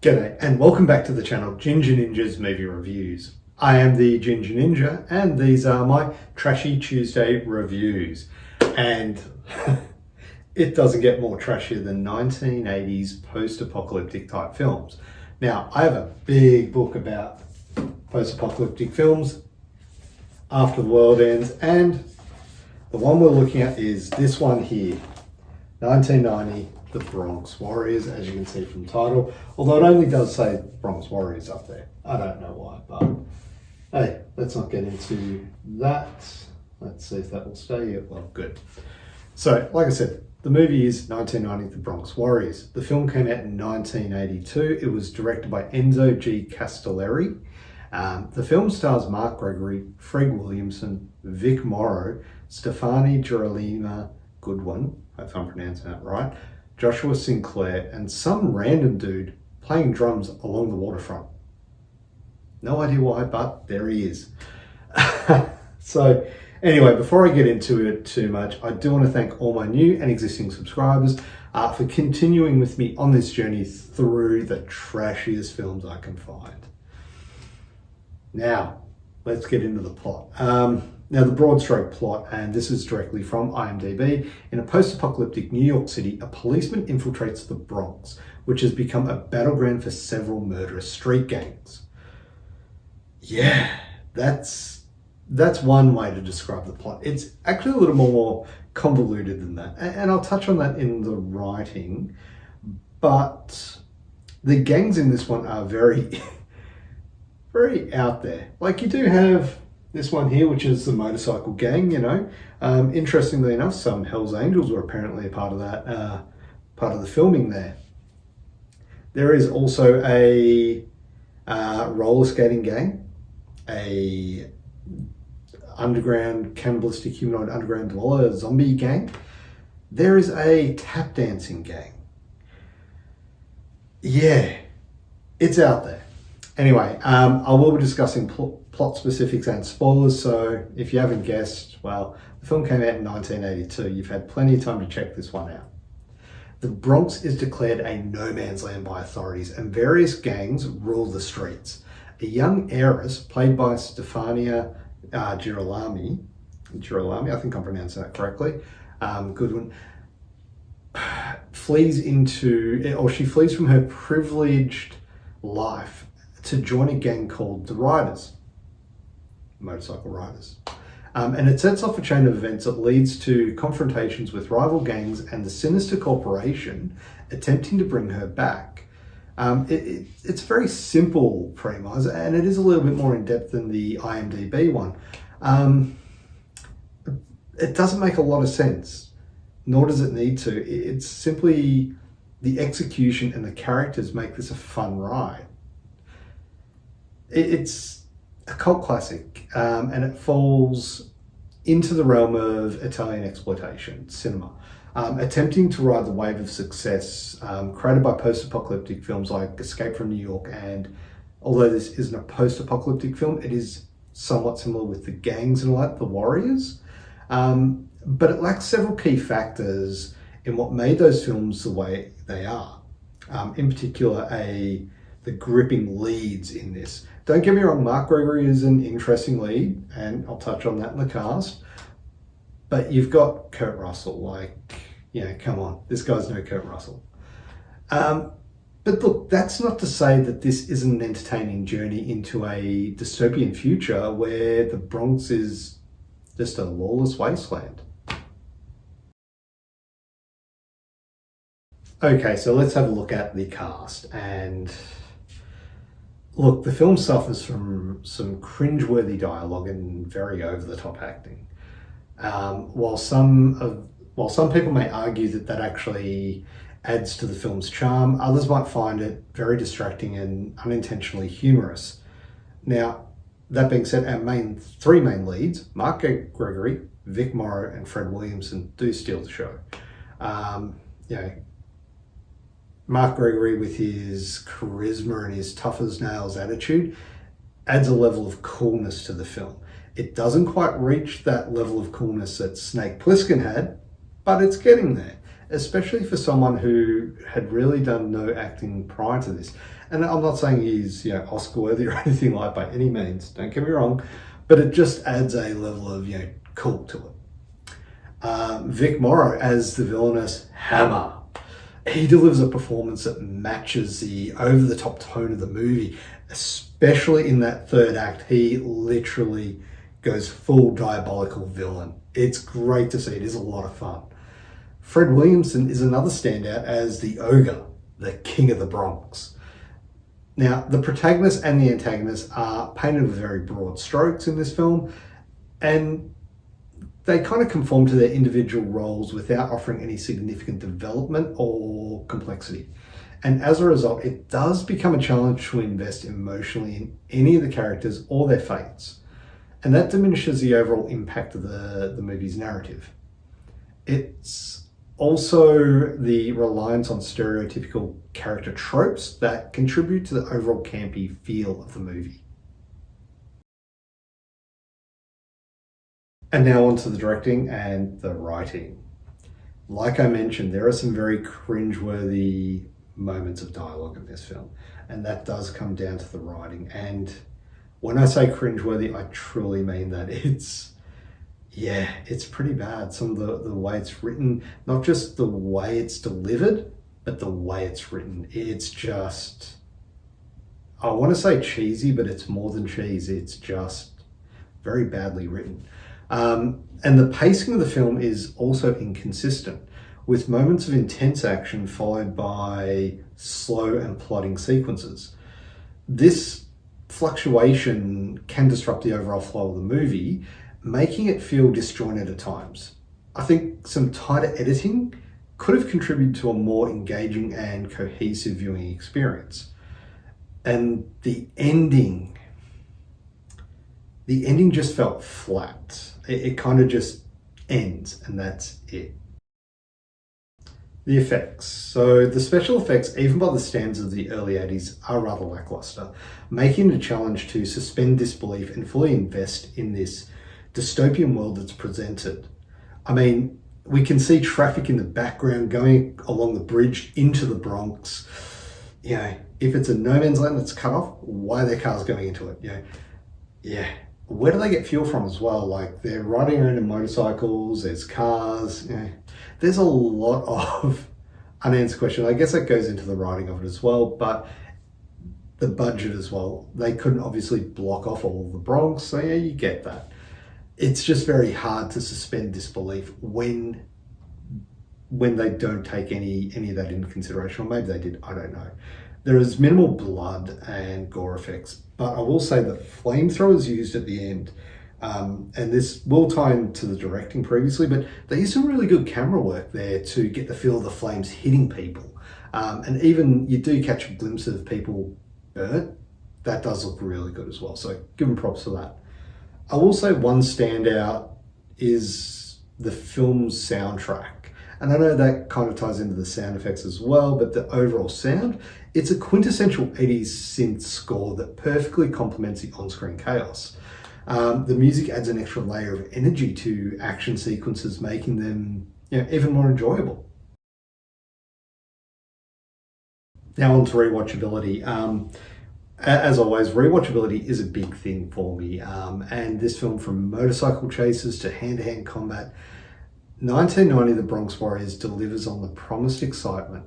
G'day and welcome back to the channel Ginger Ninja's Movie Reviews. I am the Ginger Ninja and these are my Trashy Tuesday reviews. And it doesn't get more trashier than 1980s post-apocalyptic type films. Now, I have a big book about post-apocalyptic films, After the World Ends, and the one we're looking at is this one here, 1990. The Bronx Warriors, as you can see from the title, although it only does say Bronx Warriors up there. I don't know why, but hey, let's not get into that. Let's see if that will stay here. Well, good. So, like I said, the movie is 1990, The Bronx Warriors. The film came out in 1982. It was directed by Enzo G. Castellari. The film stars Markgregory, Fredwilliamson, vicmorrow, Stefani Geralima Goodwin, if I'm pronouncing that right, Joshua Sinclair, and some random dude playing drums along the waterfront. No idea why, but there he is. So anyway, before I get into it too much, I do want to thank all my new and existing subscribers for continuing with me on this journey through the trashiest films I can find. Now, let's get into the plot. Now, the broad stroke plot, and this is directly from IMDb, in a post-apocalyptic New York City, a policeman infiltrates the Bronx, which has become a battleground for several murderous street gangs. Yeah, that's one way to describe the plot. It's actually a little more convoluted than that, and I'll touch on that in the writing, but the gangs in this one are very, very out there. Like, you do have this one here, which is the motorcycle gang, you know. Interestingly enough, some Hells Angels were apparently a part of that, part of the filming there. There is also a roller skating gang, a underground cannibalistic humanoid underground dweller zombie gang. There is a tap dancing gang. Yeah, it's out there. Anyway, I will be discussing plot specifics and spoilers, so if you haven't guessed, well, the film came out in 1982. You've had plenty of time to check this one out. The Bronx is declared a no man's land by authorities, and various gangs rule the streets. A young heiress, played by Stefania Girolami, I think I'm pronouncing that correctly, Goodwin, flees from her privileged life to join a gang called the Riders, motorcycle riders. And it sets off a chain of events that leads to confrontations with rival gangs and the sinister corporation attempting to bring her back. It's a very simple premise, and it is a little bit more in depth than the IMDb one. It doesn't make a lot of sense, nor does it need to. It's simply the execution and the characters make this a fun ride. It's a cult classic, and it falls into the realm of Italian exploitation cinema, attempting to ride the wave of success created by post-apocalyptic films like Escape from New York. And although this isn't a post-apocalyptic film, it is somewhat similar with the gangs and all that, the Warriors. But it lacks several key factors in what made those films the way they are. In particular, the gripping leads in this. Don't get me wrong, Markgregory is an interesting lead, and I'll touch on that in the cast. But you've got Kurt Russell, like, you know, come on, this guy's no Kurt Russell. But look, that's not to say that this isn't an entertaining journey into a dystopian future where the Bronx is just a lawless wasteland. Okay, so let's have a look at the cast. And look, the film suffers from some cringeworthy dialogue and very over-the-top acting. While some people may argue that actually adds to the film's charm, others might find it very distracting and unintentionally humorous. Now, that being said, our three main leads, Markgregory, vicmorrow, and Fredwilliamson, do steal the show. You know, Markgregory, with his charisma and his tough as nails attitude, adds a level of coolness to the film. It doesn't quite reach that level of coolness that Snake Plissken had, but it's getting there. especially for someone who had really done no acting prior to this. And I'm not saying he's, Oscar worthy or anything like by any means, don't get me wrong, but it just adds a level of, cool to it. Vicmorrow as the villainous Hammer. He delivers a performance that matches the over-the-top tone of the movie, especially in that third act. He literally goes full diabolical villain. It's great to see. It is a lot of fun. Fredwilliamson is another standout as the ogre, the king of the Bronx. Now, the protagonist and the antagonist are painted with very broad strokes in this film, and they kind of conform to their individual roles without offering any significant development or complexity. And as a result, it does become a challenge to invest emotionally in any of the characters or their fates. And that diminishes the overall impact of the movie's narrative. It's also the reliance on stereotypical character tropes that contribute to the overall campy feel of the movie. And now on to the directing and the writing. Like I mentioned, there are some very cringeworthy moments of dialogue in this film, and that does come down to the writing. And when I say cringeworthy, I truly mean that. It's pretty bad. Some of the way it's written, not just the way it's delivered, but the way it's written. It's just, I want to say cheesy, but it's more than cheese. It's just very badly written. And the pacing of the film is also inconsistent, with moments of intense action followed by slow and plodding sequences. This fluctuation can disrupt the overall flow of the movie, making it feel disjointed at times. I think some tighter editing could have contributed to a more engaging and cohesive viewing experience. And the ending just felt flat. It kind of just ends, and that's it. The effects. So the special effects, even by the standards of the early 80s, are rather lackluster, making it a challenge to suspend disbelief and fully invest in this dystopian world that's presented. I mean, we can see traffic in the background going along the bridge into the Bronx. If it's a no man's land that's cut off, why are there cars going into it? Where do they get fuel from as well? Like, they're riding around in motorcycles, there's cars, there's a lot of unanswered questions. I guess that goes into the writing of it as well, but the budget as well. They couldn't obviously block off all of the Bronx, so you get that. It's just very hard to suspend disbelief when they don't take any of that into consideration, or maybe they did, I don't know. There is minimal blood and gore effects, but I will say that flamethrowers used at the end, and this will tie into the directing previously, but they used some really good camera work there to get the feel of the flames hitting people. And even you do catch a glimpse of people burnt. That does look really good as well, so give them props for that. I will say one standout is the film's soundtrack. And I know that kind of ties into the sound effects as well, but the overall sound, it's a quintessential 80s synth score that perfectly complements the on-screen chaos. The music adds an extra layer of energy to action sequences, making them even more enjoyable. Now on to rewatchability. As always, rewatchability is a big thing for me. And this film, from motorcycle chases to hand-to-hand combat, 1990 The Bronx Warriors delivers on the promised excitement.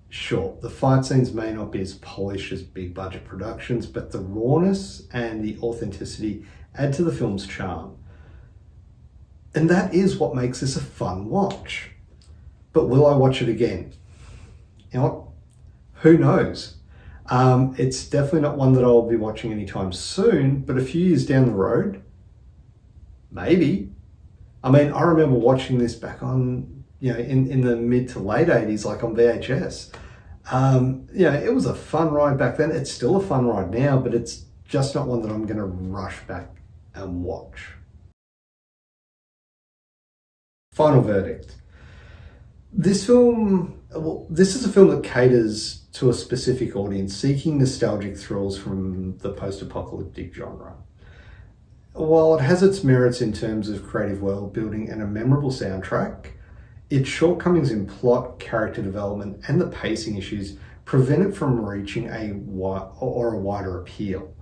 Sure, the fight scenes may not be as polished as big budget productions, but the rawness and the authenticity add to the film's charm. And that is what makes this a fun watch. But will I watch it again? You know what? Who knows? It's definitely not one that I'll be watching anytime soon, but a few years down the road, maybe. I mean, I remember watching this back on, in the mid to late 80s, like on VHS. It was a fun ride back then. It's still a fun ride now, but it's just not one that I'm going to rush back and watch. Final verdict. This is a film that caters to a specific audience seeking nostalgic thrills from the post-apocalyptic genre. While it has its merits in terms of creative world building and a memorable soundtrack, its shortcomings in plot, character development, and the pacing issues prevent it from reaching a wider appeal.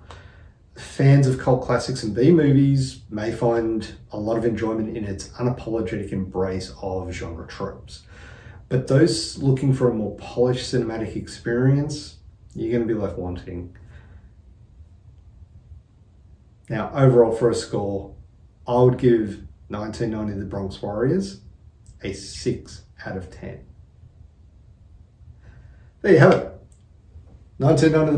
Fans of cult classics and B-movies may find a lot of enjoyment in its unapologetic embrace of genre tropes. But those looking for a more polished cinematic experience, you're going to be left wanting. Now, overall for a score, I would give 1990 The Bronx Warriors a 6 out of 10. There you have it. 1990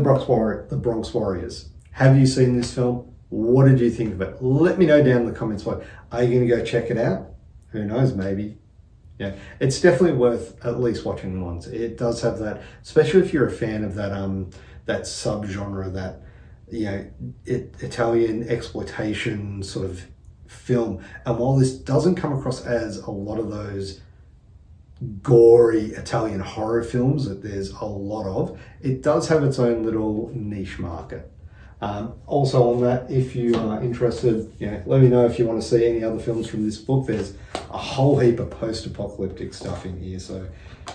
The Bronx Warriors. Have you seen this film? What did you think of it? Let me know down in the comments below. Are you going to go check it out? Who knows, maybe. Yeah, it's definitely worth at least watching once. It does have that, especially if you're a fan of that that subgenre, that Italian exploitation sort of film. And while this doesn't come across as a lot of those gory Italian horror films that there's a lot of, it does have its own little niche market. Also on that, if you are interested, let me know if you want to see any other films from this book. There's a whole heap of post-apocalyptic stuff in here. So,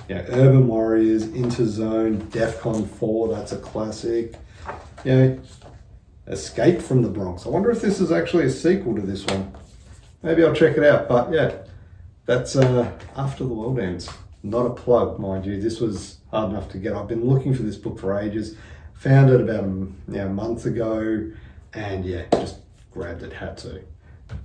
Urban Warriors, Interzone, DEFCON 4, that's a classic. Escape from the Bronx. I wonder if this is actually a sequel to this one. Maybe I'll check it out. But yeah, that's After the World Ends. Not a plug, mind you. This was hard enough to get. I've been looking for this book for ages. Found it about a month ago, and just grabbed it, had to.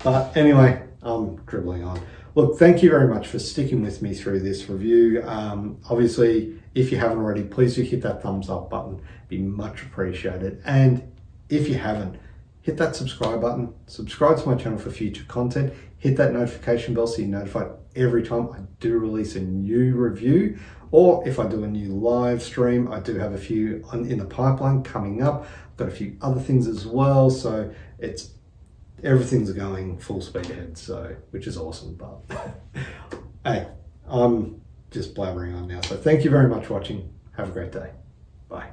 But anyway, I'm dribbling on. Look, thank you very much for sticking with me through this review. Obviously, if you haven't already, please do hit that thumbs up button. It'd be much appreciated. And if you haven't, hit that subscribe button. Subscribe to my channel for future content. Hit that notification bell so you're notified every time I do release a new review, or if I do a new live stream. I do have a few in the pipeline coming up. I've got a few other things as well, so everything's going full speed ahead, so which is awesome. But hey, I'm just blabbering on now. So thank you very much for watching. Have a great day. Bye.